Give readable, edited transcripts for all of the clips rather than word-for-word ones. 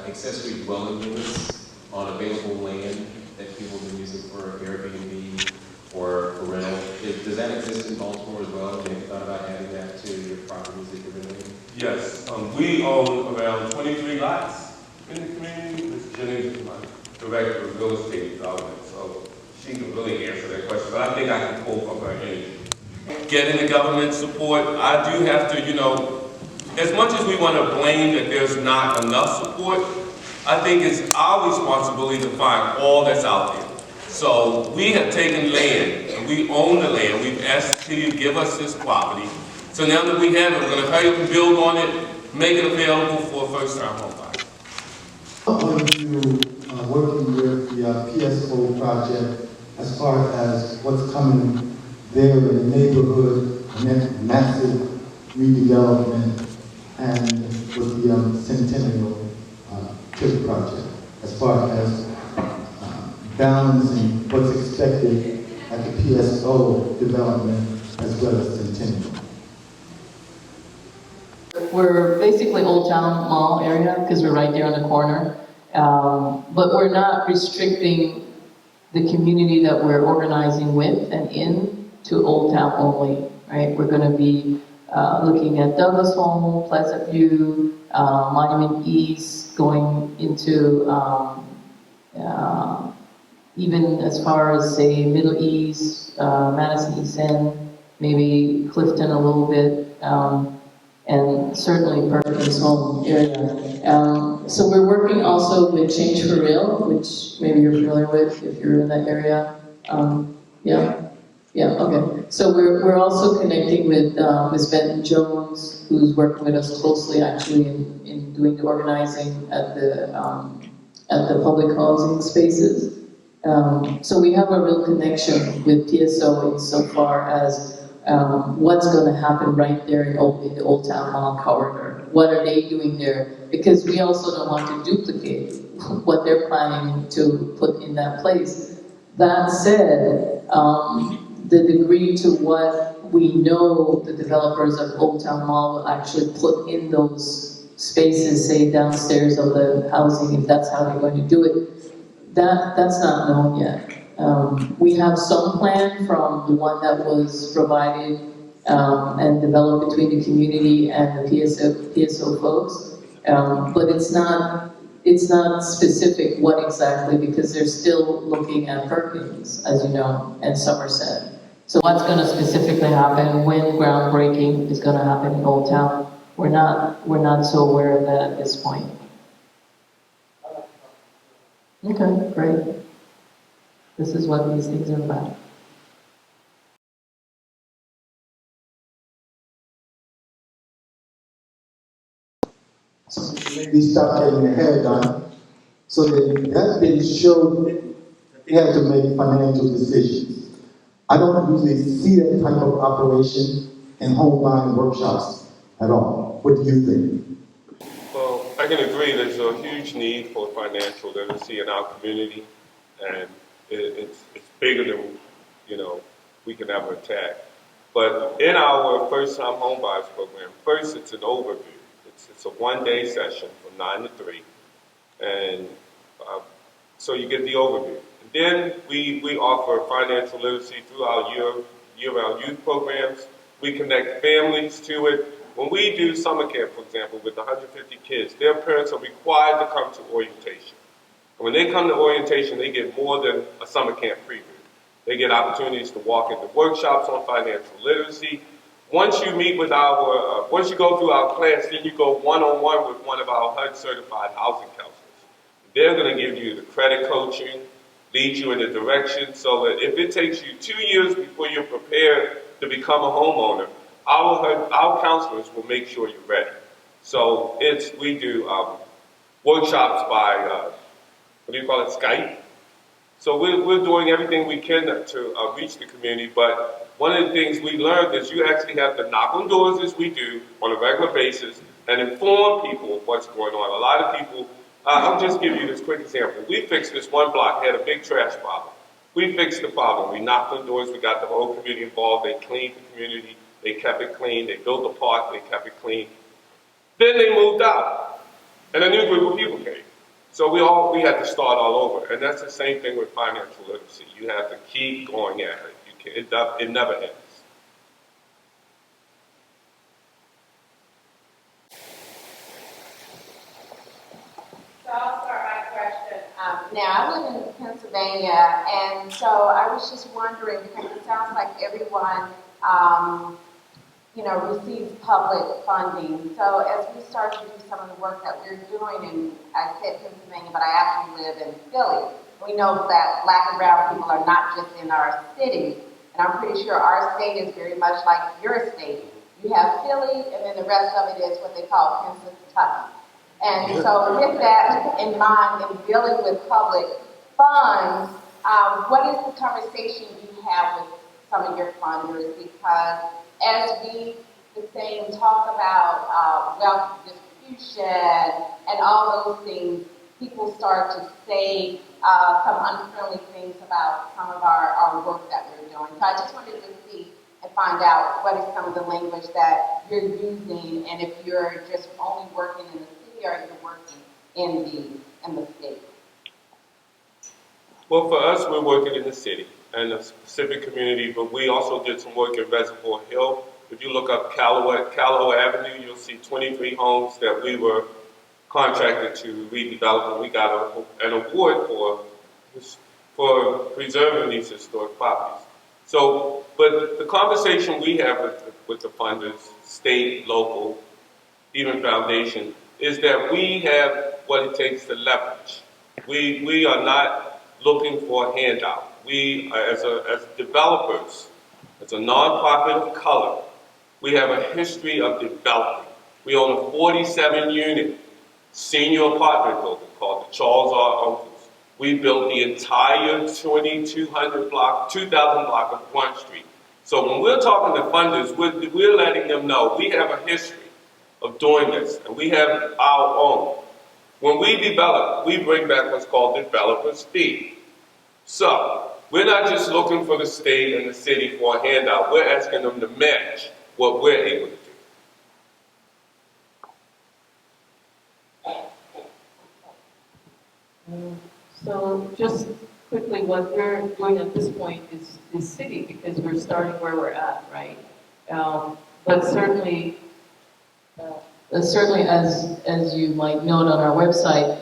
accessory dwelling units on available land that people can use it for Airbnb or for rental. Does that exist in Baltimore as well? Have you thought about adding that to your properties that you're renovating? Yes, we own around 23 lots in the community. Ms. Jennings is my director of real estate development, so she can really answer that question, but I think I can pull from her energy. Getting the government support, I do have to, as much as we want to blame that there's not enough support, I think it's our responsibility to find all that's out there. So we have taken land, and we own the land. We've asked the city to give us this property. So now that we have it, we're going to hurry up and build on it, make it available for first-time home buyers. How are you working with the PSO project as far as what's coming there in the neighborhood, massive redevelopment, and with the Centennial Trip project, as far as balancing what's expected at the PSO development as well as Centennial? We're basically Old Town Mall area because we're right there on the corner, but we're not restricting the community that we're organizing with and in to Old Town only, right? We're going to be looking at Douglas Home, Pleasant View, Monument East, going into even as far as, say, Middle East, Madison East End, maybe Clifton a little bit, and certainly Perkins Home area. So we're working also with Change for Real, which maybe you're familiar with if you're in that area. Yeah, okay. So we're also connecting with Ms. Benton Jones, who's working with us closely actually in doing the organizing at the public housing spaces. So we have a real connection with PSO insofar as what's going to happen right there in the Old Town Mall corridor. What are they doing there? Because we also don't want to duplicate what they're planning to put in that place. That said, the degree to what we know the developers of Old Town Mall will actually put in those spaces, say downstairs of the housing, if that's how they're going to do it, that's not known yet. We have some plan from the one that was provided and developed between the community and the PSO folks, but it's not specific what exactly, because they're still looking at Perkins, as you know, and Somerset. So what's going to specifically happen, when groundbreaking is going to happen in Old Town, we're not so aware of that at this point. Okay, great. This is what these things are about. So maybe start getting their hair done. So that's been shown that they have to make financial decisions. I don't usually see that type of operation in home buying workshops at all. What do you think? Well, I can agree there's a huge need for financial literacy in our community, and it's bigger than, we can ever attack. But in our first-time homebuyers program, first it's an overview. It's a one-day session from 9 to 3, and so you get the overview. And then we offer financial literacy through our year-round youth programs. We connect families to it. When we do summer camp, for example, with 150 kids, their parents are required to come to orientation. And when they come to orientation, they get more than a summer camp preview. They get opportunities to walk into workshops on financial literacy. Once you meet with once you go through our class, then you go one-on-one with one of our HUD-certified housing counselors. They're going to give you the credit coaching, lead you in the direction, so that if it takes you 2 years before you're prepared to become a homeowner, our counselors will make sure you're ready. So we do workshops by, Skype. So we're doing everything we can to reach the community, but one of the things we learned is you actually have to knock on doors, as we do on a regular basis, and inform people of what's going on. A lot of people, I'll just give you this quick example. We fixed this one block, had a big trash problem. We fixed the problem. We knocked on doors, we got the whole community involved, they cleaned the community, they kept it clean, they built a park, they kept it clean. Then they moved out. And a new group of people came. So we had to start all over. And that's the same thing with financial literacy. You have to keep going at it. It never ends. So I'll start my question. Now, I live in Pennsylvania, and so I was just wondering, because it sounds like everyone, receives public funding. So as we start to do some of the work that we're doing, and I said Pennsylvania, but I actually live in Philly, we know that Black and brown people are not just in our cities, and I'm pretty sure our state is very much like your state. You have Philly, and then the rest of it is what they call Pennsylvania. And so with that in mind, and dealing with public funds, what is the conversation you have with some of your funders? Because as we, the same, talk about wealth distribution and all those things, people start to say some unfriendly things about some of our work that we're doing. So I just wanted to see and find out what is some of the language that you're using, and if you're just only working in the city or you're working in the state. Well, for us, we're working in the city and a specific community, but we also did some work in Reservoir Hill. If you look up Calhoun Avenue, you'll see 23 homes that we were contracted to redevelop, and we got an award for preserving these historic properties. So, but the conversation we have with the funders, state, local, even foundation, is that we have what it takes to leverage. We are not looking for a handout. We, as developers, as a nonprofit of color, we have a history of developing. We own a 47-unit senior apartment building called the Charles R. Uncles. We built the entire 2000 block of Front Street. So when we're talking to funders, we're letting them know we have a history of doing this, and we have our own. When we develop, we bring back what's called developer's fee. So we're not just looking for the state and the city for a handout. We're asking them to match what we're able to do. So just quickly, what we're doing at this point is city, because we're starting where we're at, right? But certainly as you might note on our website,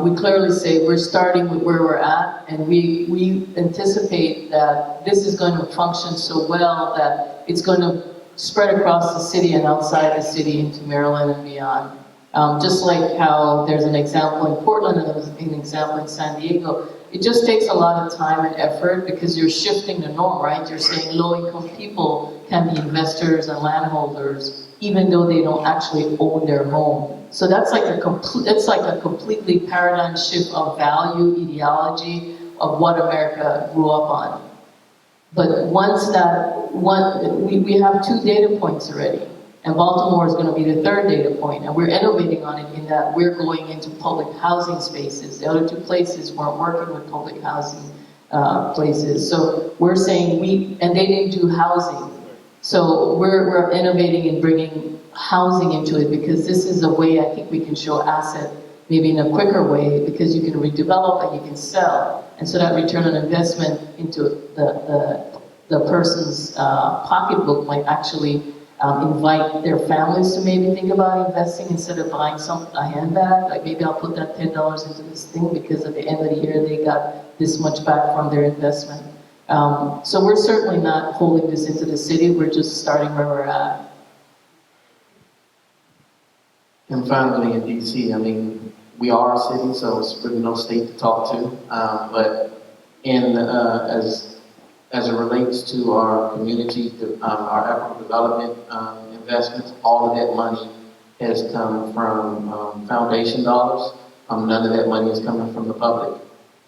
we clearly say we're starting with where we're at, and we anticipate that this is going to function so well that it's going to spread across the city and outside the city into Maryland and beyond. Just like how there's an example in Portland and there's an example in San Diego, it just takes a lot of time and effort because you're shifting the norm, right? You're saying low-income people can be investors and landholders, even though they don't actually own their home. So that's like a completely paradigm shift of value, ideology of what America grew up on. But we have 2 data points already. And Baltimore is going to be the 3rd data point, and we're innovating on it in that we're going into public housing spaces. The other 2 places weren't working with public housing places. So we're saying and they didn't do housing. So we're innovating and bringing housing into it, because this is a way I think we can show asset maybe in a quicker way, because you can redevelop and you can sell. And so that return on investment into the person's pocketbook might actually invite their families to maybe think about investing instead of buying a handbag. Like, maybe I'll put that $10 into this thing because at the end of the year they got this much back from their investment. So we're certainly not holding this into the city. We're just starting where we're at. And finally, in DC, I mean, we are a city, so it's really no state to talk to. But as it relates to our community, our equitable development investments, all of that money has come from foundation dollars. None of that money is coming from the public.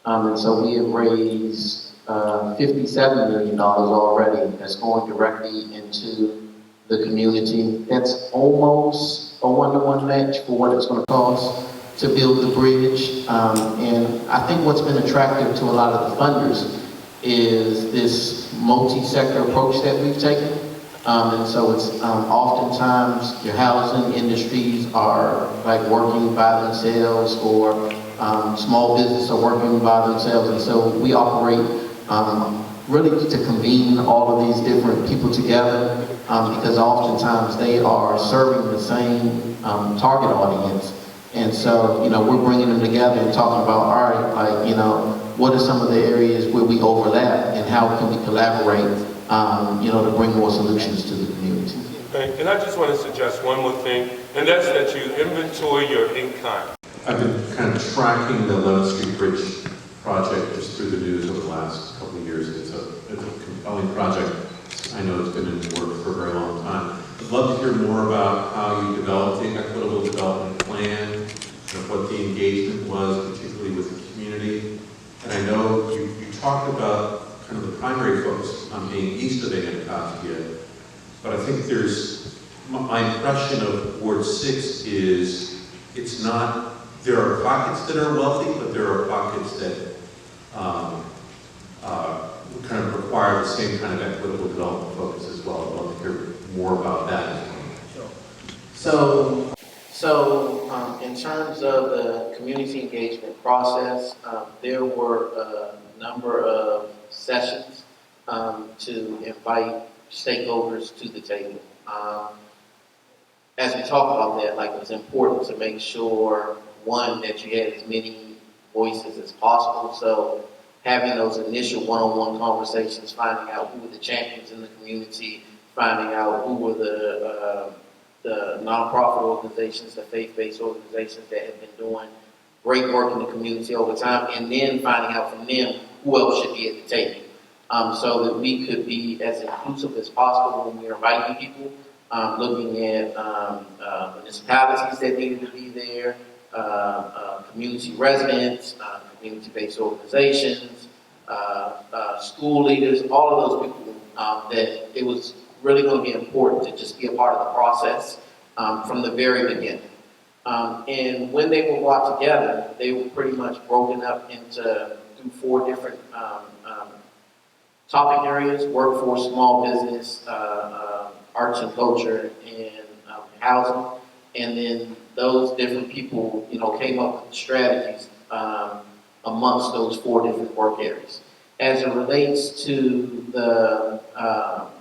And so we have raised $57 million already that's going directly into the community. That's almost a 1-to-1 match for what it's going to cost to build the bridge. And I think what's been attractive to a lot of the funders is this multi-sector approach that we've taken. And so it's oftentimes your housing industries are like working by themselves, or small businesses are working by themselves. And so we operate really to convene all of these different people together, because oftentimes they are serving the same target audience. And so, we're bringing them together and talking about, all right, like, what are some of the areas where we overlap and how can we collaborate, to bring more solutions to the community. And I just want to suggest one more thing, and that's that you inventory your in-kind. I've been kind of tracking the 11th Street Bridge project just through the news over the last couple of years. It's a compelling project. I know it's been in work for a very long time. I'd love to hear more about how you developed the Equitable Development Plan, what the engagement was, particularly with the community. And I know you talked about kind of the primary focus on being east of Anacostia, but I think my impression of Ward 6 is it's not, there are pockets that are wealthy, but there are pockets that kind of require the same kind of equitable development focus as well. I'd love to hear more about that as well. So in terms of the community engagement process, there were a number of sessions to invite stakeholders to the table. As we talk about that, like, it's important to make sure, one, that you had as many voices as possible. So having those initial one-on-one conversations, finding out who were the champions in the community, finding out who were the nonprofit organizations, the faith-based organizations that have been doing great work in the community over time, and then finding out from them who else should be at the table, so that we could be as inclusive as possible when we're inviting people, looking at municipalities that needed to be there, community residents, community-based organizations, school leaders, all of those people, that it was really going to be important to just be a part of the process from the very beginning. And when they were brought together, they were pretty much broken up through 4 different topic areas: workforce, small business, arts and culture, and housing. And then those different people, came up with strategies amongst those 4 different work areas. As it relates to the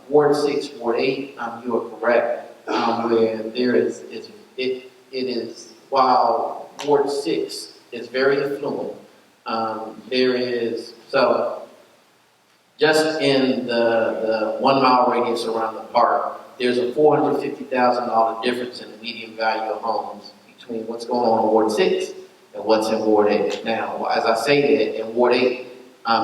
Ward 6, Ward 8, you are correct, where there is, it is, while Ward 6 is very affluent, there is, so just in the 1 mile radius around the park, there's a $450,000 difference in the median value of homes between what's going on in Ward 6 and what's in Ward 8. Now, as I say that, in Ward 8,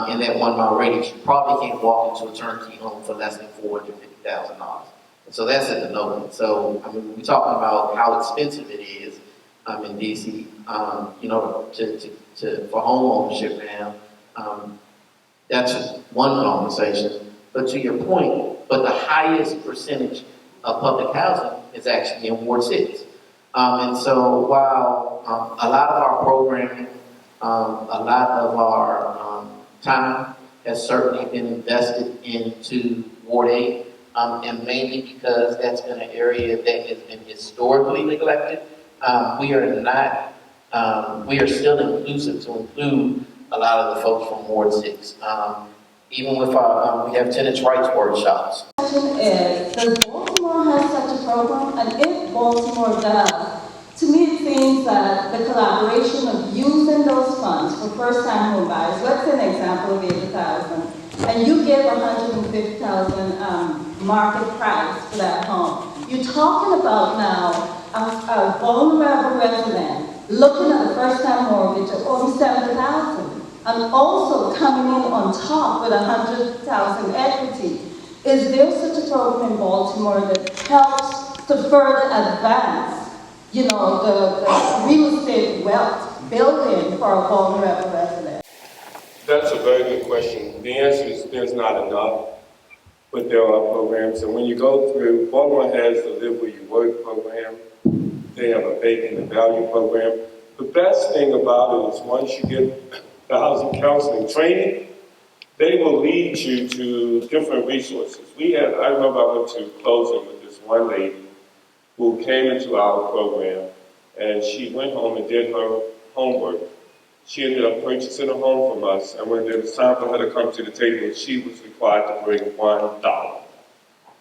in that 1 mile radius, you probably can't walk into a turnkey home for less than $450,000. And so that's at the low end. So, I mean, we're talking about how expensive it is in DC, for home ownership now. That's one conversation. But to your point, the highest percentage of public housing is actually in Ward 6. And so while a lot of our programming, a lot of our time has certainly been invested into Ward 8, and mainly because that's been an area that has been historically neglected, we are still inclusive to include a lot of the folks from Ward 6. Even with our, we have tenants' rights workshops. The question is, does Baltimore have such a program? And if Baltimore does, to me it seems that the collaboration of using those funds for first-time home buyers, let's say an example of $80,000, and you give $150,000 market price for that home. You're talking about now a vulnerable resident looking at a first-time mortgage of over $70,000. And also coming in on top with $100,000 equity. Is there such a program in Baltimore that helps to further advance, the real estate wealth building for a vulnerable resident? That's a very good question. The answer is there's not enough, but there are programs. And when you go through, Baltimore has the Live Where You Work program. They have a Bacon and Value program. The best thing about it is once you get the housing counseling training, they will lead you to different resources. I remember I went to closing with this one lady who came into our program, and she went home and did her homework. She ended up purchasing a home from us, and when it was time for her to come to the table, she was required to bring $1.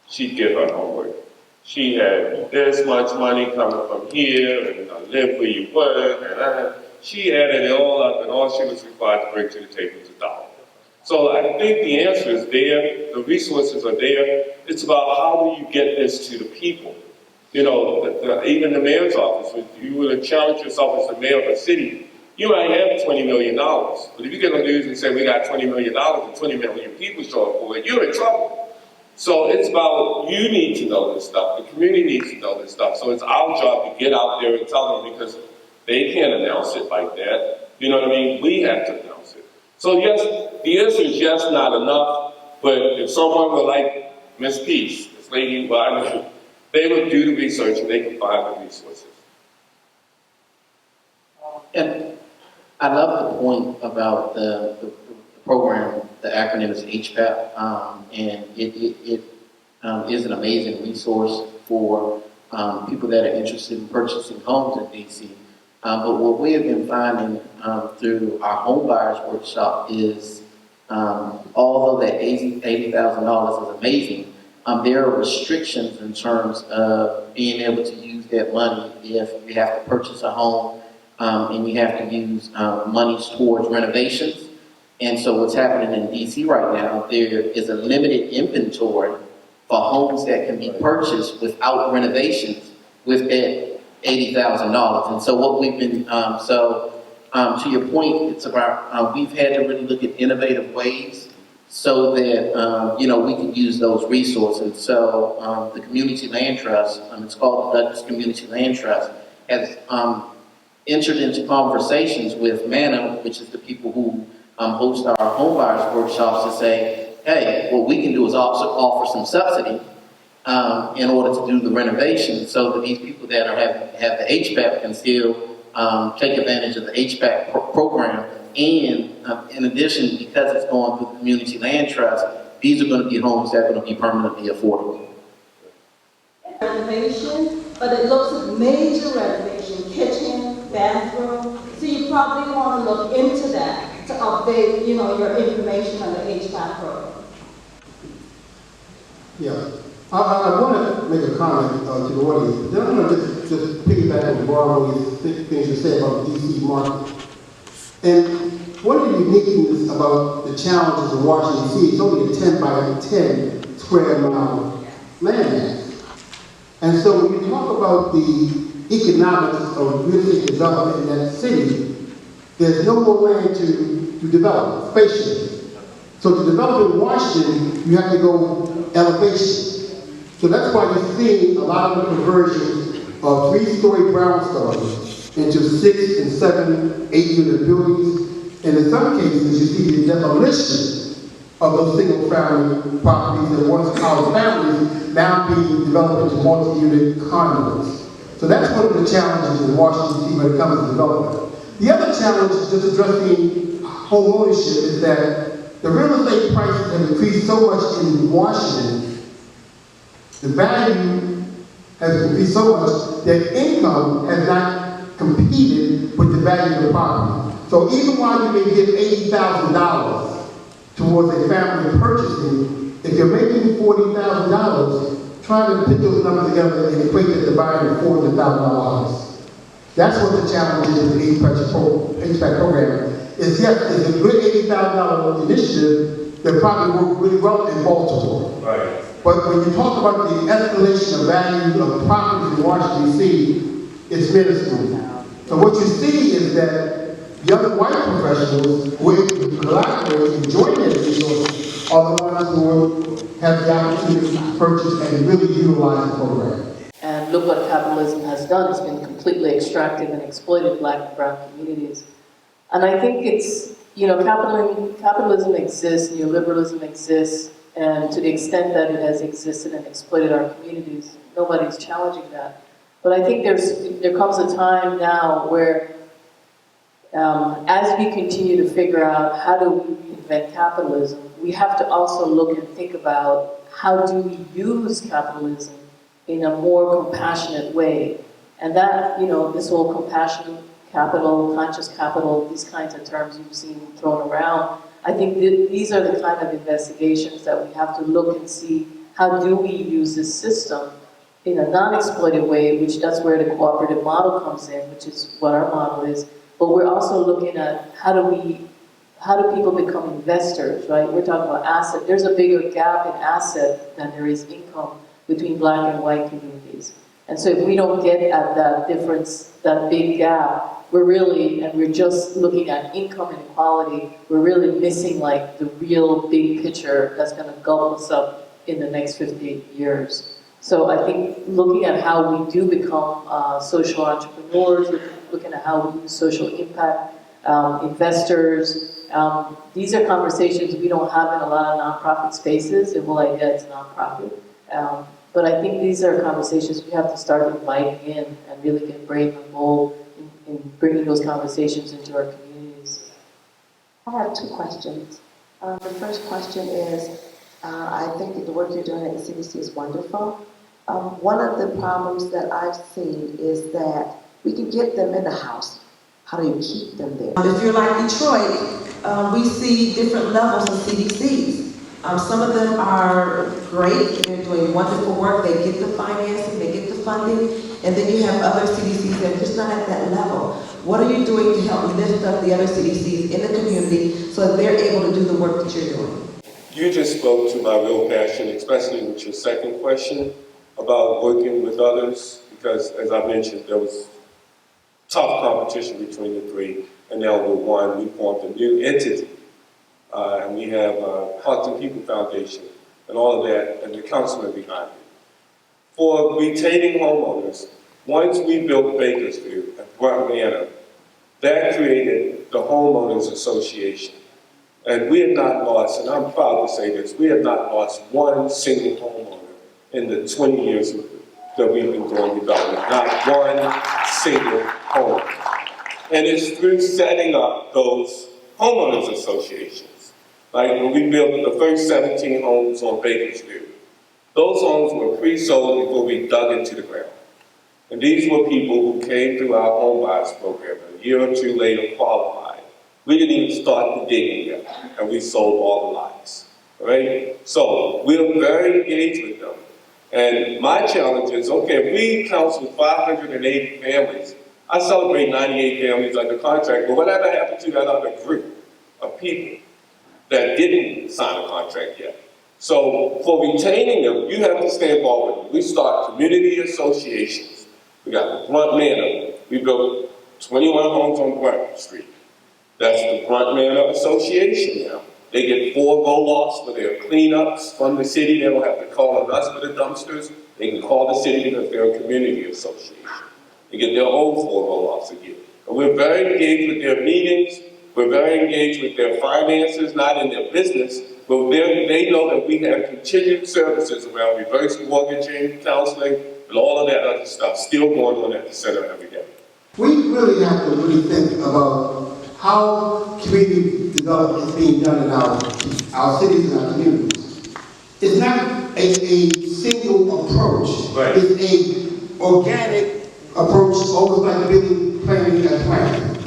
She'd get her homework. She had this much money coming from here, and I live where you work, and she added it all up, and all she was required to bring to the table was $1. So I think the answer is there, the resources are there. It's about how do you get this to the people. You know, even the mayor's office, if you were to challenge yourself as the mayor of a city, you might have $20 million. But if you get on the news and say we got $20 million and 20 million people show up for it, you're in trouble. So it's about, you need to know this stuff, the community needs to know this stuff. So it's our job to get out there and tell them, because they can't announce it like that. You know what I mean? We have to announce it. So yes, the answer is yes, not enough. But if someone were like Miss Peace, this lady who I know, they would do the research and they can find the resources. And I love the point about the program. The acronym is HPAP, and it is an amazing resource for people that are interested in purchasing homes in DC. But what we have been finding through our home buyers workshop is, although that $80,000 is amazing, there are restrictions in terms of being able to use that money if you have to purchase a home and you have to use monies towards renovations. And so what's happening in DC right now, there is a limited inventory for homes that can be purchased without renovations with that $80,000. And so what we've been, to your point, it's about, we've had to really look at innovative ways so that, we can use those resources. So the Community Land Trust, it's called the Douglas Community Land Trust, has entered into conversations with MANA, which is the people who host our home buyers workshops, to say, hey, what we can do is also offer some subsidy in order to do the renovation, so that these people that have the HVAC can still take advantage of the HVAC program. And in addition, because it's going through the Community Land Trust, these are going to be homes that are going to be permanently affordable. Renovation, but it looks at major renovation, kitchen, bathroom. So you probably want to look into that to update, your information on the HVAC program. Yeah, I want to make a comment to the audience. Then I'm going to just piggyback on borrow these things you said about the DC market. And one of the uniqueness about the challenges of Washington DC, it's only a 10 by 10 square mile land mass. And so when you talk about the economics of real estate development in that city, there's no more land to develop, spatially. So to develop in Washington, you have to go elevation. So that's why you're seeing a lot of the conversions of 3-story brownstones into 6 and 7, 8-unit buildings. And in some cases, you see the demolition of those single-family properties that once housed families now being developed into multi-unit condos. So that's one of the challenges in Washington DC when it comes to development. The other challenge, just addressing home ownership, is that the real estate prices have increased so much in Washington, the value has increased so much that income has not competed with the value of the property. So even while you may give $80,000 towards a family purchasing, if you're making $40,000, try to put those numbers together and equate it to buying a $400,000 house. That's what the challenge is with the HVAC program. Is yes, it's a good $80,000 initiative that probably worked really well in Baltimore. Right. But when you talk about the escalation of value of properties in Washington DC, it's minuscule. So what you see is that young white professionals who are collaborating and join that resource are the ones who have the opportunity to purchase and really utilize the program. And look what capitalism has done. It's been completely extractive and exploited Black and brown communities. And I think it's, capitalism exists, neoliberalism exists, and to the extent that it has existed and exploited our communities, nobody's challenging that. But I think there comes a time now where, as we continue to figure out how do we invent capitalism, we have to also look and think about how do we use capitalism in a more compassionate way. And that, this whole compassion capital, conscious capital, these kinds of terms you've seen thrown around, I think these are the kind of investigations that we have to look and see, how do we use this system in a non-exploitive way, which that's where the cooperative model comes in, which is what our model is. But we're also looking at how do people become investors, right? We're talking about asset. There's a bigger gap in asset than there is income between Black and white communities. And so if we don't get at that difference, that big gap, we're just looking at income inequality, we're really missing like the real big picture that's gonna gulp us up in the next 50 years. So I think looking at how we do become social entrepreneurs, looking at how we use social impact, investors, these are conversations we don't have in a lot of nonprofit spaces. The whole idea is nonprofit. But I think these are conversations we have to start inviting in and really get brave and bold in bringing those conversations into our communities. I have two questions. The first question is, I think that the work you're doing at the CDC is wonderful. One of the problems that I've seen is that we can get them in the house. How do you keep them there? If you're like Detroit, we see different levels of CDCs. Some of them are great, they're doing wonderful work, they get the financing, they get the funding, and then you have other CDCs that are just not at that level. What are you doing to help lift up the other CDCs in the community so that they're able to do the work that you're doing? You just spoke to my real passion, especially with your second question about working with others, because as I mentioned, there was tough competition between the three, and now we're one. We formed a new entity, and we have Hearts and People Foundation, and all of that, and the councilman behind it. For retaining homeowners, once we built Bakersfield and Brunt Manor, that created the Homeowners Association. And we have not lost, and I'm proud to say this, we have not lost one single homeowner in the 20 years that we've been doing development, not one single home. And it's through setting up those homeowners associations. Like when we built the first 17 homes on Bakersfield, those homes were pre-sold before we dug into the ground. And these were people who came through our home buyers program, and a year or two later qualified. We didn't even start the digging yet, and we sold all the lots, all right? So we're very engaged with them. And my challenge is, okay, if we counsel 580 families, I celebrate 98 families under contract, but whatever happened to that other group of people that didn't sign a contract yet? So for retaining them, you have to stay involved with them. We start community associations. We got the Brunt Manor. We built 21 homes on Brunt Street. That's the Brunt Manor Association now. They get 4 roll-offs for their cleanups from the city. They don't have to call on us for the dumpsters. They can call the city because they're a community association. They get their own 4 roll-offs a year. And we're very engaged with their meetings. We're very engaged with their finances, not in their business, but they know that we have continued services around reverse mortgaging, counseling, and all of that other stuff still going on at the center every day. We really have to really think about how community development is being done in our cities and our communities. It's not a single approach. Right. It's an organic approach, almost like building, planning, and planning.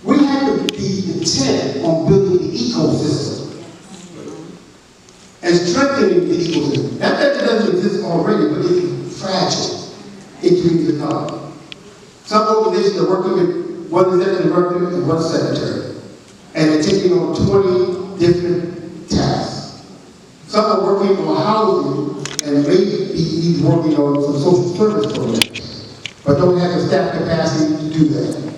We have to be intent on building the ecosystem and strengthening the ecosystem. That doesn't exist already, but it's fragile in community development. Some organizations are working with one executive director and one secretary, and they're taking on 20 different tasks. Some are working on housing and maybe working on some social service programs, but don't have the staff capacity to do that.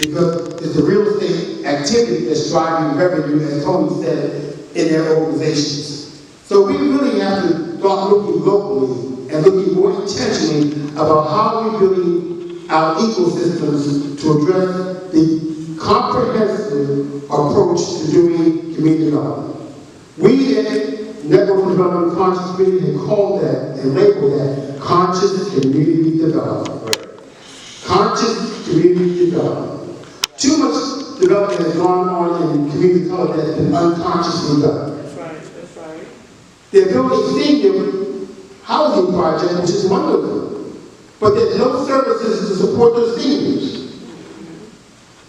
Because it's a real estate activity that's driving revenue, as Tony said, in their organizations. So we really have to start looking locally and looking more intentionally about how we're building our ecosystems to address the comprehensive approach to doing community development. We at Network for Development Conscious Community have called that and labeled that conscious community development. Right. Conscious community development. Too much development has gone on in community college that has been unconsciously done. Right. They're building a senior housing project, which is wonderful. But there's no services to support those seniors.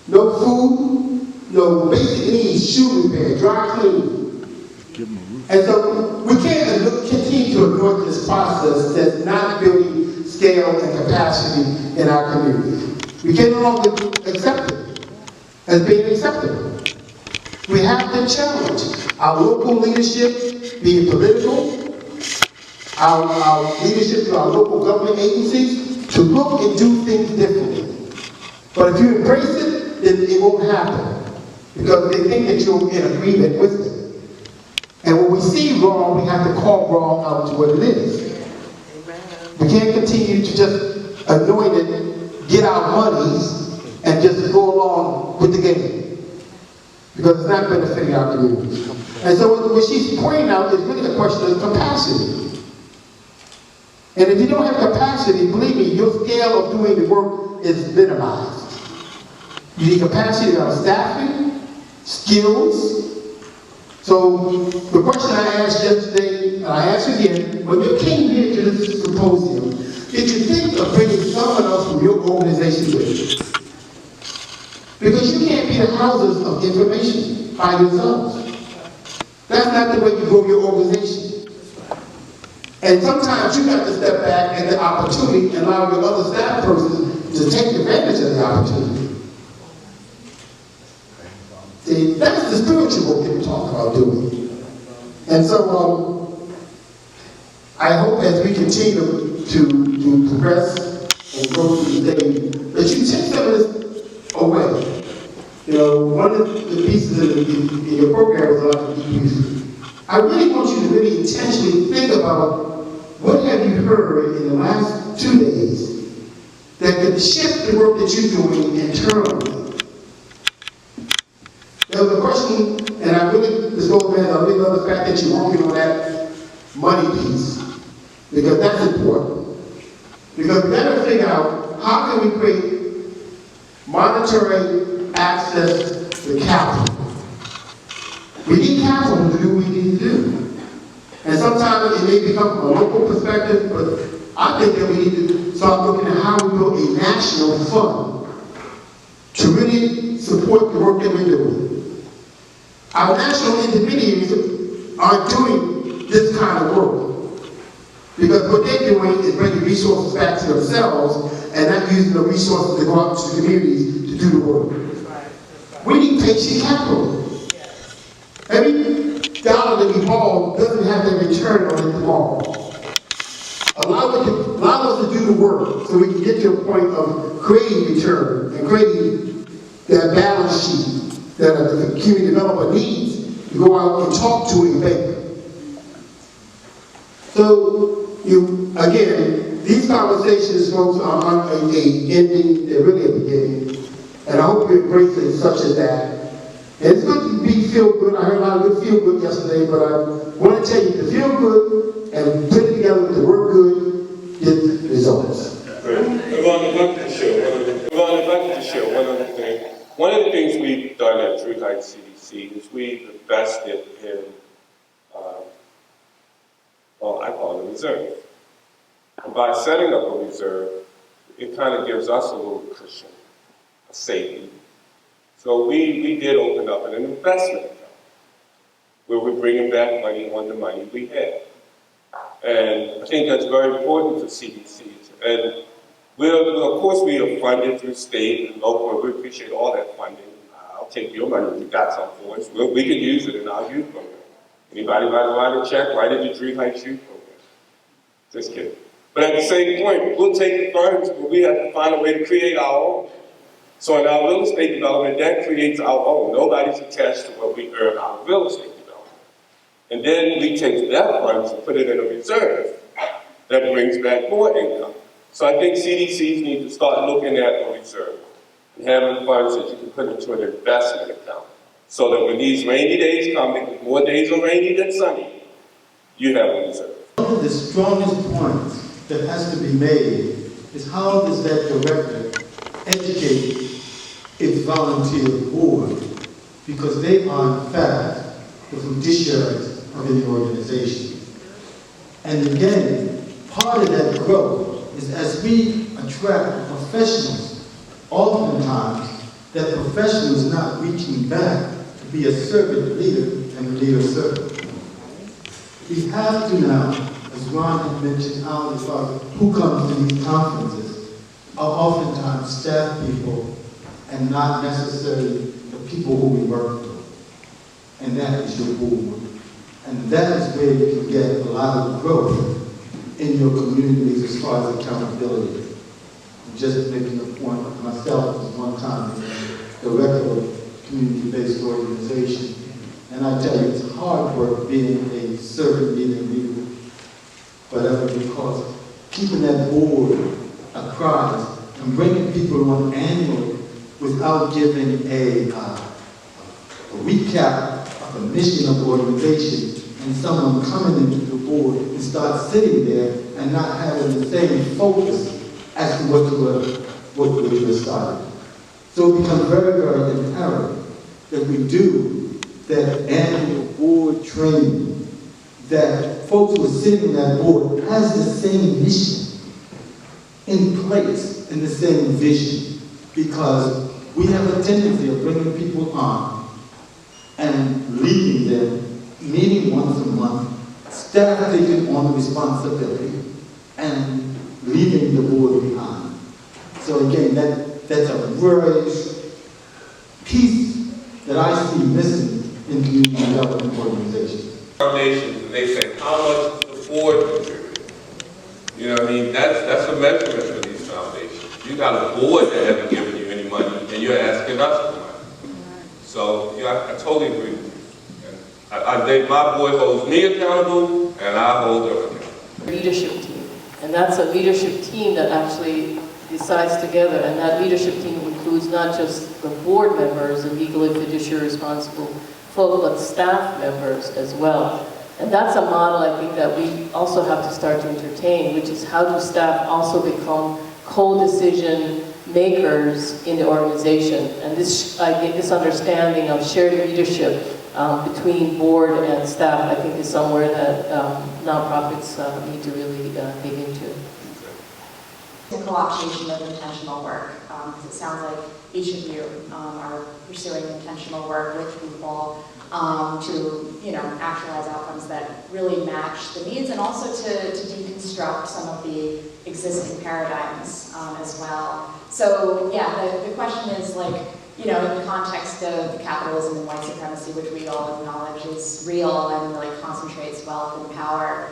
No food, no basic needs, shoe repair, dry cleaning. And so we can't continue to ignore this process that's not building scale and capacity in our community. We can no longer accept it as being acceptable. We have to challenge our local leadership, be it political, our leadership to our local government agencies, to look and do things differently. But if you embrace it, then it won't happen, because they think that you're in agreement with it. And when we see wrong, we have to call wrong out to what it is. We can't continue to just anoint it, get our monies, and just go along with the game, because it's not benefiting our community. And so what she's pointing out is really a question of capacity. And if you don't have capacity, believe me, your scale of doing the work is minimized. You need capacity on staffing, skills. So the question I asked yesterday, and I asked again, when you came here to this symposium, did you think of bringing someone else from your organization with you? Because you can't be the houses of information by yourselves. That's not the way you grow your organization. And sometimes you have to step back at the opportunity and allow your other staff persons to take advantage of the opportunity. See, that's the spiritual work that we talk about doing. And so I hope as we continue to progress and go through the day, that you take some of this away. You know, one of the pieces in your program was like deepen. I really want you to really intentionally think about what have you heard in the last 2 days that could shift the work that you're doing internally. There was a question, and I really, Ms. Goldman, I really love the fact that you're working on that money piece, because that's important. Because we got to figure out how can we create monetary access to capital. We need capital to do what we need to do. And sometimes it may become from a local perspective, but I think that we need to start looking at how we build a national fund to really support the work that we're doing. Our national intermediaries are doing this kind of work, because what they're doing is bringing resources back to themselves and not using the resources to go out to the communities to do the work. We need patient capital. Every dollar that we borrow doesn't have the return on it tomorrow. Allow us to do the work so we can get to a point of creating return and creating that balance sheet that a community developer needs to go out and talk to a bank. So, again, these conversations, folks, are on a ending, they're really a beginning. And I hope you embrace it such as that. And it's good to feel good. I heard a lot of good feel good yesterday, but I want to tell you to feel good and put it together with the work good, get results. Yvonne, if I could share one other thing. One of the things we've done at Druid CDC is we've invested in, I call it a reserve. And by setting up a reserve, it kind of gives us a little cushion, a safety. So we did open up an investment account where we're bringing back money on the money we had. And I think that's very important for CDCs. And of course, we are funded through state and local, and we appreciate all that funding. I'll take your money if you got some for us. We can use it in our youth program. Anybody write a check, write it to Drew Heights Youth Program. Just kidding. But at the same point, we'll take the funds, but we have to find a way to create our own. So in our real estate development, that creates our own. Nobody's attached to what we earn out of real estate development. And then we take that funds and put it in a reserve that brings back more income. So I think CDCs need to start looking at a reserve and having funds that you can put into an investment account, so that when these rainy days come, because more days are rainy than sunny, you have a reserve. One of the strongest points that has to be made is how does that director educate its volunteer board, because they are in fact the fiduciaries of any organization. And again, part of that growth is as we attract professionals, oftentimes that professional is not reaching back to be a servant leader and a leader servant. We have to now, as Ron had mentioned earlier, as far as who comes to these conferences, are oftentimes staff people and not necessarily the people who we work with. And that is your board. And that is where you can get a lot of growth in your communities as far as accountability. I'm just making a point of myself as one time director of a community-based organization. And I tell you, it's hard work being a servant leader, whatever, because keeping that board apprised and bringing people on annually without giving a recap of the mission of the organization, and someone coming into the board and start sitting there and not having the same focus as to what you were starting. So it becomes very, very imperative that we do that annual board training, that folks who are sitting on that board has the same mission in place and the same vision, because we have a tendency of bringing people on and leaving them, meeting once a month, staff taking on the responsibility, and leaving the board behind. So again, that's a very piece that I see missing in community development organizations. Foundations, and they say, how much does the board contribute? You know what I mean? That's a measurement for these foundations. You got a board that hasn't given you any money, and you're asking us for money. So, I totally agree with you. And I think my board holds me accountable, and I hold them accountable. Leadership team. And that's a leadership team that actually decides together, and that leadership team includes not just the board members and legally fiduciary responsible folk, but staff members as well. And that's a model I think that we also have to start to entertain, which is how do staff also become co-decision makers in the organization. And this understanding of shared leadership between board and staff, I think, is somewhere that nonprofits need to really dig into. The co-optation of intentional work, because it sounds like each of you are pursuing intentional work with people to, actualize outcomes that really match the needs, and also to deconstruct some of the existing paradigms as well. So yeah, the question is, like, in the context of capitalism and white supremacy, which we all acknowledge is real and really concentrates wealth and power,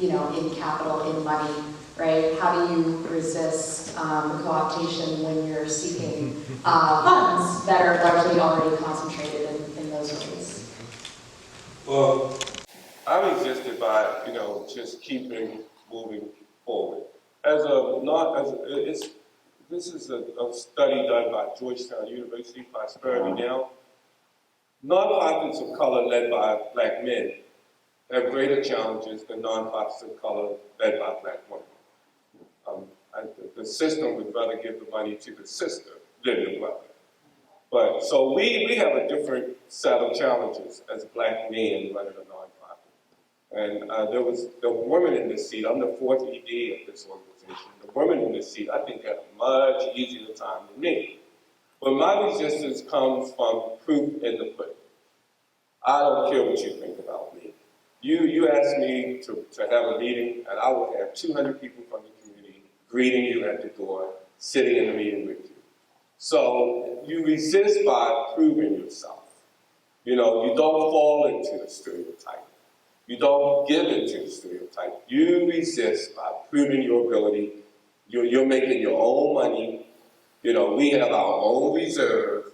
in capital, in money. Right? How do you resist the co-optation when you're seeking funds that are largely already concentrated in those ways? Well, I resisted by, just keeping moving forward. This is a study done by Georgetown University, Prosperity Now. Nonprofits of color led by black men have greater challenges than nonprofits of color led by black women. The system would rather give the money to the sister than the brother. But so we have a different set of challenges as black men running a nonprofit. And there was the women in this seat. I'm the fourth ED of this organization. The women in this seat, I think, have a much easier time than me. But my resistance comes from proof in the pudding. I don't care what you think about me. You ask me to have a meeting, and I will have 200 people from the community greeting you at the door, sitting in the meeting with you. So you resist by proving yourself. You don't fall into the stereotype. You don't give into the stereotype. You resist by proving your ability. You're making your own money. We have our own reserve.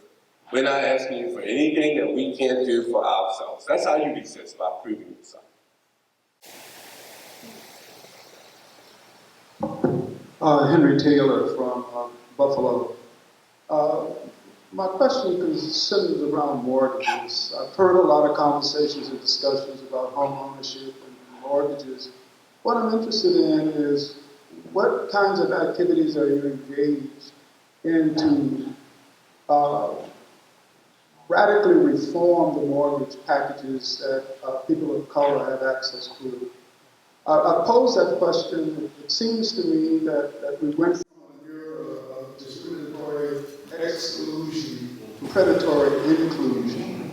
We're not asking you for anything that we can't do for ourselves. That's how you resist, by proving yourself. Henry Taylor from Buffalo. My question concerns around mortgages. I've heard a lot of conversations and discussions about home ownership and mortgages. What I'm interested in is what kinds of activities are you engaged in to radically reform the mortgage packages that people of color have access to? I pose that question. It seems to me that we went from an era of discriminatory exclusion to predatory inclusion.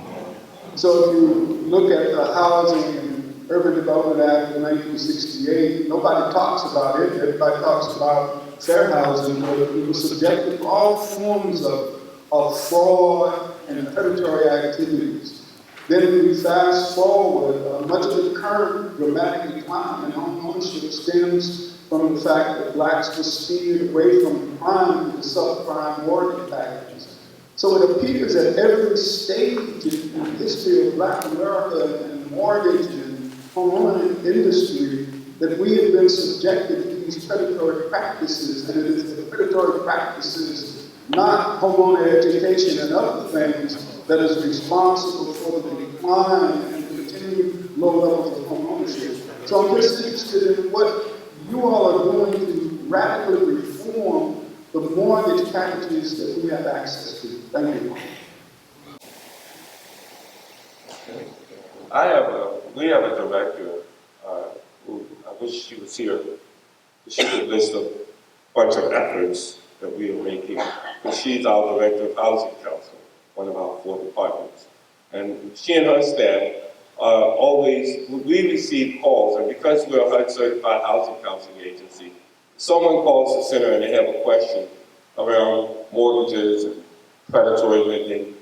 So if you look at the Housing and Urban Development Act of 1968, nobody talks about it. Everybody talks about fair housing, but it was subjected to all forms of fraud and predatory activities. Then we fast forward, much of the current dramatic decline in home ownership stems from the fact that blacks were steered away from prime to subprime mortgage packages. So it appears at every stage in the history of Black America and the mortgage and homeowner industry that we have been subjected to these predatory practices, and it is the predatory practices, not homeowner education and other things, that is responsible for the decline and continued low levels of home ownership. So I'm just interested in what you all are doing to radically reform the mortgage packages that we have access to. Thank you. We have a director who I wish she was here. She could list a bunch of efforts that we are making. But she's our director of Housing Council, one of our 4 departments. And she and her staff we receive calls, and because we're a HUD-certified housing counseling agency, someone calls the center and they have a question around mortgages and predatory lending.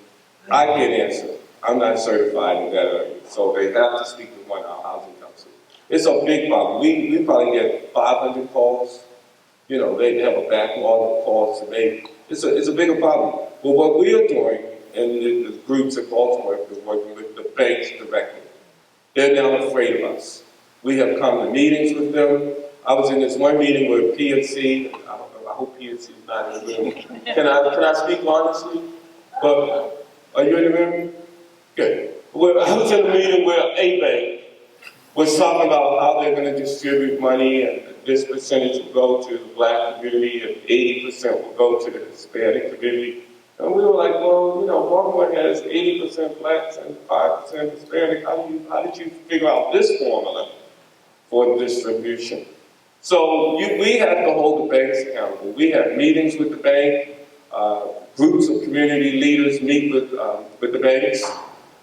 I can't answer. I'm not certified in that area, so they have to speak with one of our housing counselors. It's a big problem. We probably get 500 calls. You know, they have a backlog of calls to make. It's a bigger problem. But what we are doing, and the groups in Baltimore have been working with the banks directly. They're now afraid of us. We have come to meetings with them. I was in this one meeting with PNC. I hope PNC is not in the room. Can I speak honestly? But are you in the room? Good. Well, I was in a meeting where a bank was talking about how they're going to distribute money, and this percentage will go to the Black community and 80% will go to the Hispanic community. And we were like, well, you know, Baltimore has 80% Blacks and 5% Hispanic. How did you figure out this formula for distribution? So we have to hold the banks accountable. We have meetings with the bank. Groups of community leaders meet with the banks.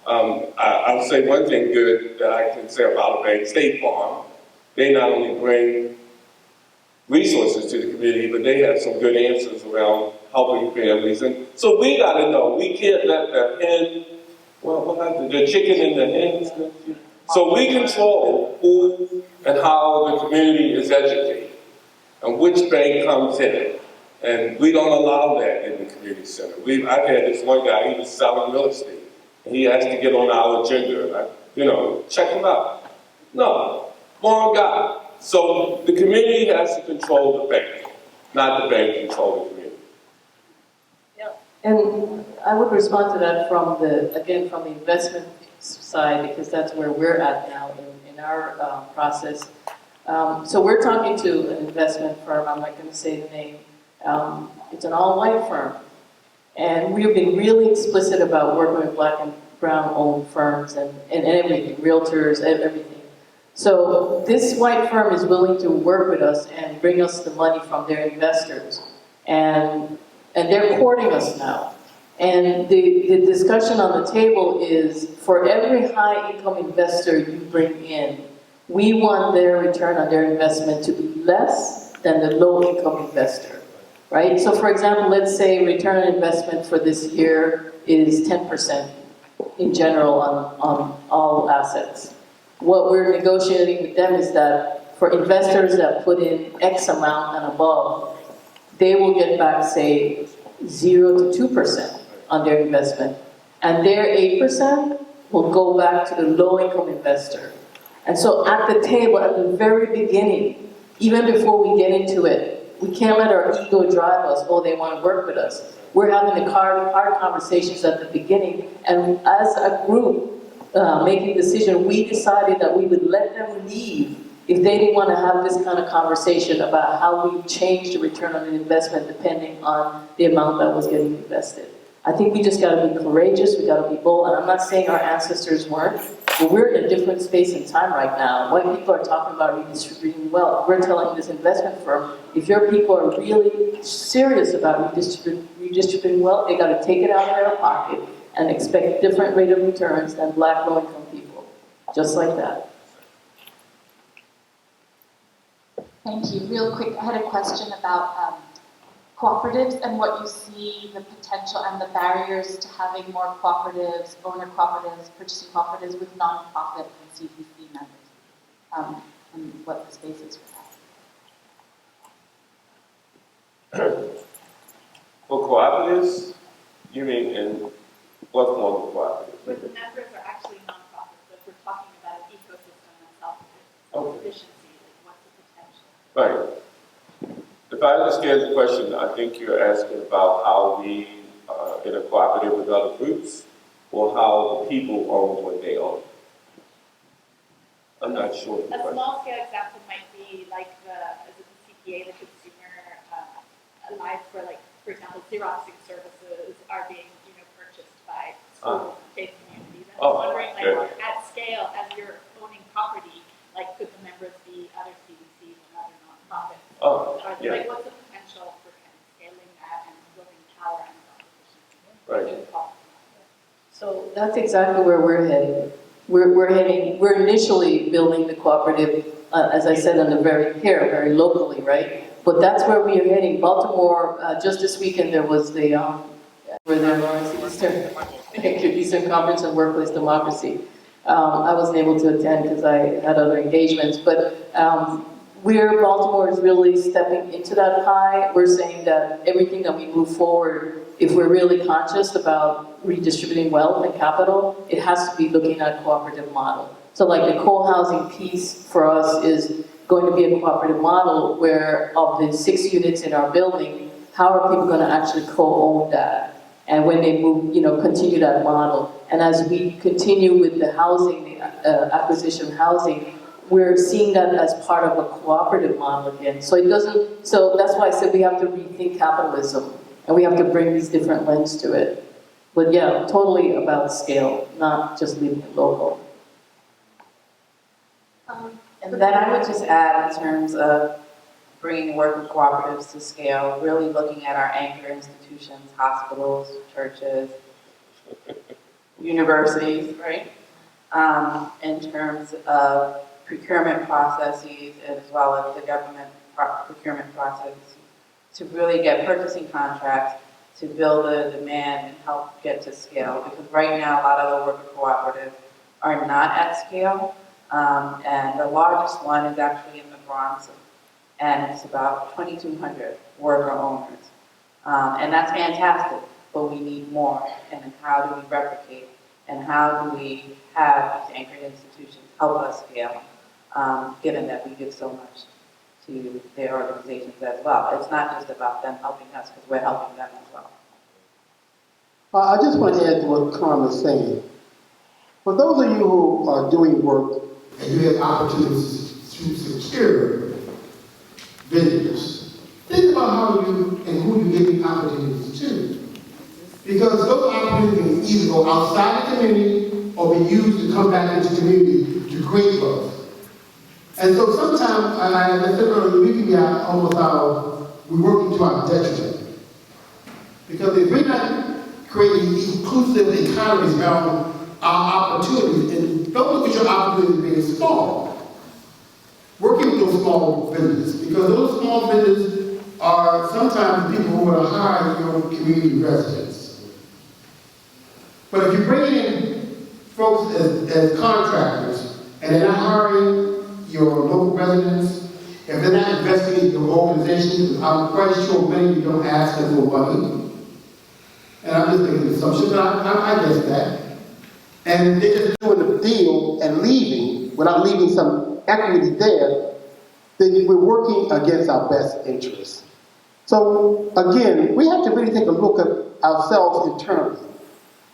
I'll say one thing good that I can say about a bank, State Farm. They not only bring resources to the community, but they have some good answers around helping families. And so we got to know, we can't let the chicken in the hen. So we control who and how the community is educated and which bank comes in. And we don't allow that in the community center. I've had this one guy, he was selling real estate. And he has to get on our agenda. Check him out. No, wrong guy. So the community has to control the bank, not the bank control the community. Yeah, and I would respond to that from the investment side, because that's where we're at now in our process. So we're talking to an investment firm. I'm not going to say the name. It's an all-white firm. And we've been really explicit about working with Black and brown-owned firms and everything, realtors, everything. So this white firm is willing to work with us and bring us the money from their investors. And they're courting us now. And the discussion on the table is, for every high-income investor you bring in, we want their return on their investment to be less than the low-income investor. Right? So for example, let's say return on investment for this year is 10% in general on all assets. What we're negotiating with them is that for investors that put in X amount and above, they will get back, say, 0 to 2% on their investment. And their 8% will go back to the low-income investor. And so at the table, at the very beginning, even before we get into it, we can't let our ego drive us, oh, they want to work with us. We're having the hard conversations at the beginning, and as a group making a decision, we decided that we would let them leave if they didn't want to have this kind of conversation about how we change the return on an investment depending on the amount that was getting invested. I think we just got to be courageous, we got to be bold, and I'm not saying our ancestors weren't, But we're in a different space and time right now. White people are talking about redistributing wealth. We're telling this investment firm, if your people are really serious about redistributing wealth, they got to take it out of their pocket and expect a different rate of returns than black low-income people. Just like that. Thank you. Real quick, I had a question about cooperatives and what you see the potential and the barriers to having more cooperatives, owner cooperatives, purchasing cooperatives with nonprofit and CPC members, and what the space is for that. For cooperatives, you mean in what form of cooperative? Where the members are actually nonprofits, but we're talking about an ecosystem and self-sufficiency, like what's the potential? Right. If I understand the question, I think you're asking about how we in a cooperative with other groups, or how the people own what they own. I'm not sure. A small-scale example might be like the CPA, the consumer life, where, like, for example, Xeroxing services are being purchased by schools and faith communities. And I'm wondering, like, at scale, as you're owning property, like, could the members be other CDCs and other nonprofits? Like, what's the potential for kind of scaling that and building power and self-efficiency? Right. So that's exactly where we're heading. We're initially building the cooperative, as I said, very locally, right? But that's where we are heading. Baltimore, just this weekend, there was the Eastern Conference on Workplace Democracy. I wasn't able to attend because I had other engagements, but Baltimore is really stepping into that pie. We're saying that everything that we move forward, if we're really conscious about redistributing wealth and capital, it has to be looking at a cooperative model. So like the co-housing piece for us is going to be a cooperative model where of the 6 units in our building, how are people going to actually co-own that? And when they move, continue that model. And as we continue with the housing, acquisition housing, we're seeing that as part of a cooperative model again. So that's why I said we have to rethink capitalism, and we have to bring these different lenses to it. But yeah, totally about scale, not just leaving it local. And then I would just add, in terms of bringing the work of cooperatives to scale, really looking at our anchor institutions, hospitals, churches, universities, right? In terms of procurement processes, as well as the government procurement process, to really get purchasing contracts to build the demand and help get to scale. Because right now, a lot of the worker cooperatives are not at scale. And the largest one is actually in the Bronx, and it's about 2,200 worker owners. And that's fantastic, but we need more. And how do we replicate? And how do we have these anchored institutions help us scale, given that we give so much to their organizations as well? It's not just about them helping us, because we're helping them as well. I just want to add to what Carmen is saying. For those of you who are doing work and you have opportunities to secure vendors, think about how you and who you give the opportunities to. Because those opportunities can either go outside the community or be used to come back into the community to create growth. And so sometimes, and I said earlier, we can be almost we're working to our detriment. Because if we're not creating inclusive economies around our opportunities, and don't look at your opportunities being small. Working with those small vendors, because those small vendors are sometimes people who are hire your community residents. But if you bring in folks as contractors, and they're not hiring your local residents, if they're not investing in your organization, I'm quite sure many of you don't ask them for money. And I'm just making an assumption, but I guess that. And they're just doing the deal and leaving without leaving some equity there, then we're working against our best interests. So again, we have to really take a look at ourselves internally.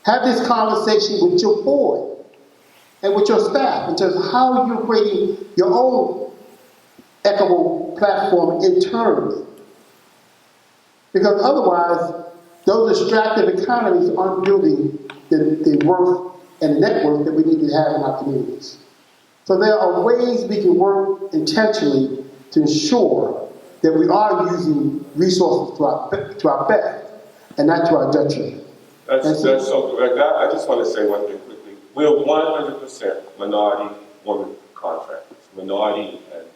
Have this conversation with your board and with your staff in terms of how you're creating your own equitable platform internally. Because otherwise, those extractive economies aren't building the worth and the network that we need to have in our communities. So there are ways we can work intentionally to ensure that we are using resources to our best and not to our detriment. That's so correct. I just want to say one thing quickly. We're 100% minority women contractors, minority and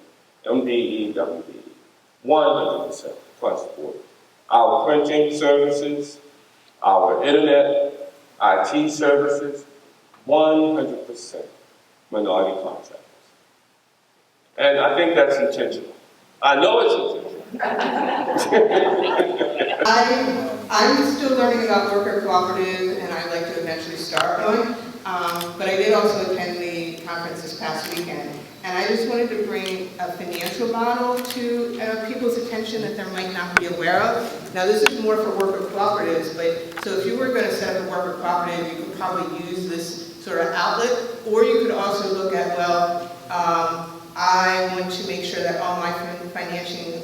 MDE, WDE, 100% across the board. Our printing services, our internet, IT services, 100% minority contractors. And I think that's intentional. I know it's intentional. I'm still learning about worker cooperative, and I'd like to eventually start one. But I did also attend the conference this past weekend, and I just wanted to bring a financial model to people's attention that they might not be aware of. Now, this is more for worker cooperatives, but so if you were going to set up a worker cooperative, you could probably use this sort of outlet, or you could also look at, well, I want to make sure that all my financing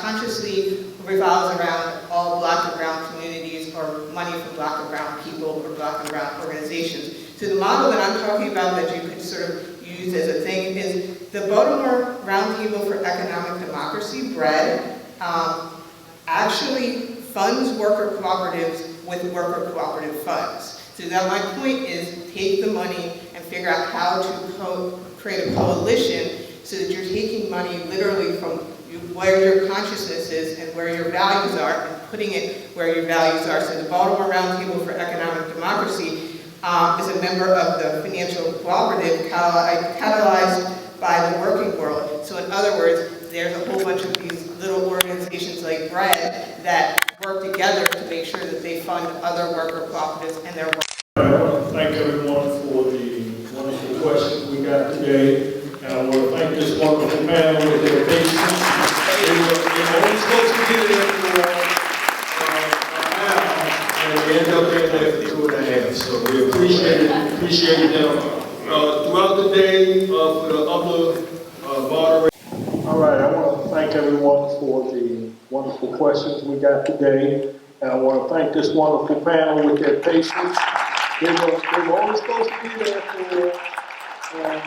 consciously revolves around all Black and Brown communities or money from Black and Brown people or Black and Brown organizations. So the model that I'm talking about that you could sort of use as a thing is the Baltimore Roundtable for Economic Democracy, BRED, actually funds worker cooperatives with worker cooperative funds. So now my point is take the money and figure out how to create a coalition so that you're taking money literally from where your consciousness is and where your values are and putting it where your values are. So the Baltimore Roundtable for Economic Democracy is a member of the financial cooperative catalyzed by the working world. So in other words, there's a whole bunch of these little organizations like BRED that work together to make sure that they fund other worker cooperatives and their work. I want to thank everyone for the wonderful questions we got today. And I want to thank this wonderful panel with their patience. They were only supposed to be there for an hour, and they ended up being there for 2.5. So we appreciate them throughout the day for the other moderators. All right, I want to thank everyone for the wonderful questions we got today. And I want to thank this wonderful panel with their patience. They were only supposed to be there for an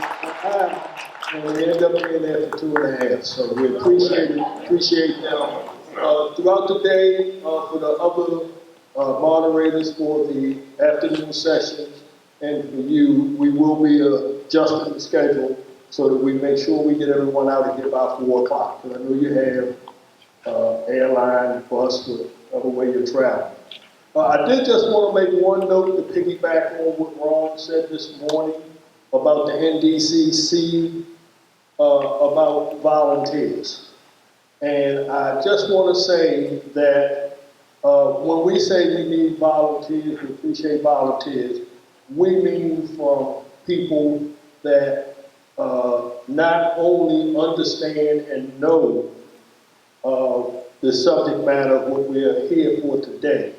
hour, and they ended up being there for 2.5. So we appreciate them throughout the day for the other moderators for the afternoon sessions, and for you, we will be adjusting the schedule so that we make sure we get everyone out of here by 4 o'clock. Because I know you have airline, bus, whatever way you're traveling. I did just want to make one note to piggyback on what Ron said this morning about the NDCC, about volunteers. And I just want to say that when we say we need volunteers, we appreciate volunteers, we mean from people that not only understand and know the subject matter of what we are here for today,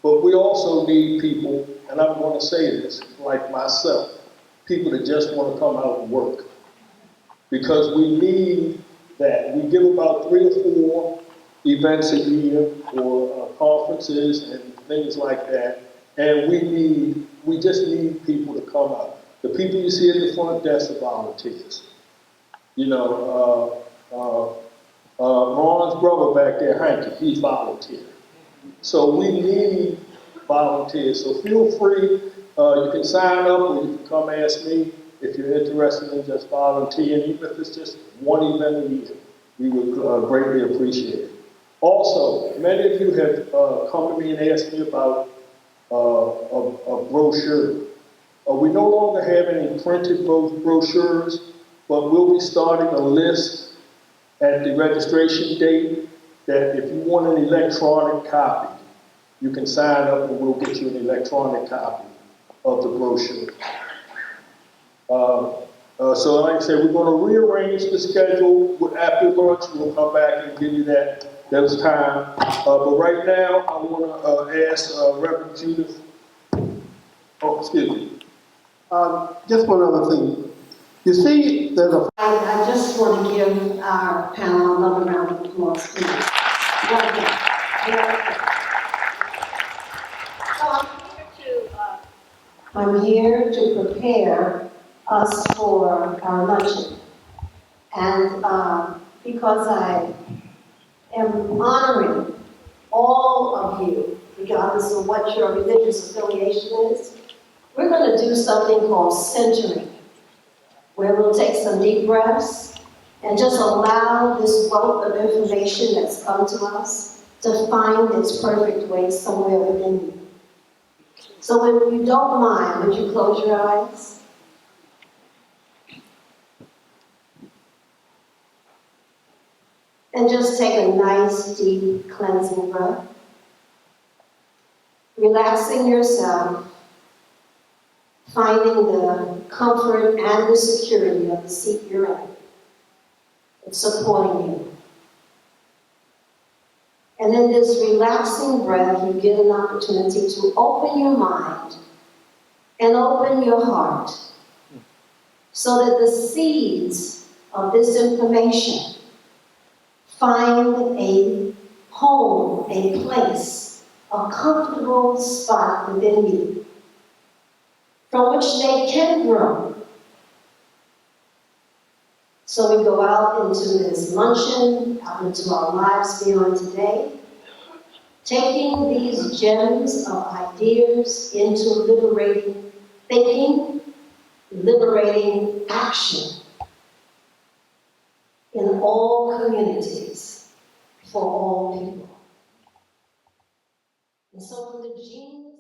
but we also need people, and I'm going to say this, like myself, people that just want to come out and work. Because we need that. We give about 3 or 4 events a year for conferences and things like that, and we just need people to come out. The people you see at the front desk are volunteers. You know, Ron's brother back there, Hanky, he's volunteer. So we need volunteers. So feel free, you can sign up or you can come ask me if you're interested in just volunteering, even if it's just one event a year. We would greatly appreciate it. Also, many of you have come to me and asked me about a brochure. We no longer have any printed brochures, but we'll be starting a list at the registration date that if you want an electronic copy, you can sign up and we'll get you an electronic copy of the brochure. So like I said, we're going to rearrange the schedule. After lunch, we'll come back and give you that time. But right now, I want to ask Reverend Judith. Oh, excuse me. Just one other thing. You see, there's a... I just want to give our panel another round of applause, please. So I'm here to I'm here to prepare us for our luncheon. And because I am honoring all of you, regardless of what your religious affiliation is, we're going to do something called centering, where we'll take some deep breaths and just allow this wealth of information that's come to us to find its perfect way somewhere within you. So if you don't mind, would you close your eyes? And just take a nice, deep, cleansing breath. Relaxing yourself, finding the comfort and the security of the seat you're in. It's supporting you. And in this relaxing breath, you get an opportunity to open your mind and open your heart so that the seeds of this information find a home, a place, a comfortable spot within you from which they can grow. So we go out into this luncheon, out into our lives beyond today, taking these gems of ideas into liberating thinking, liberating action in all communities, for all people. And so when the gene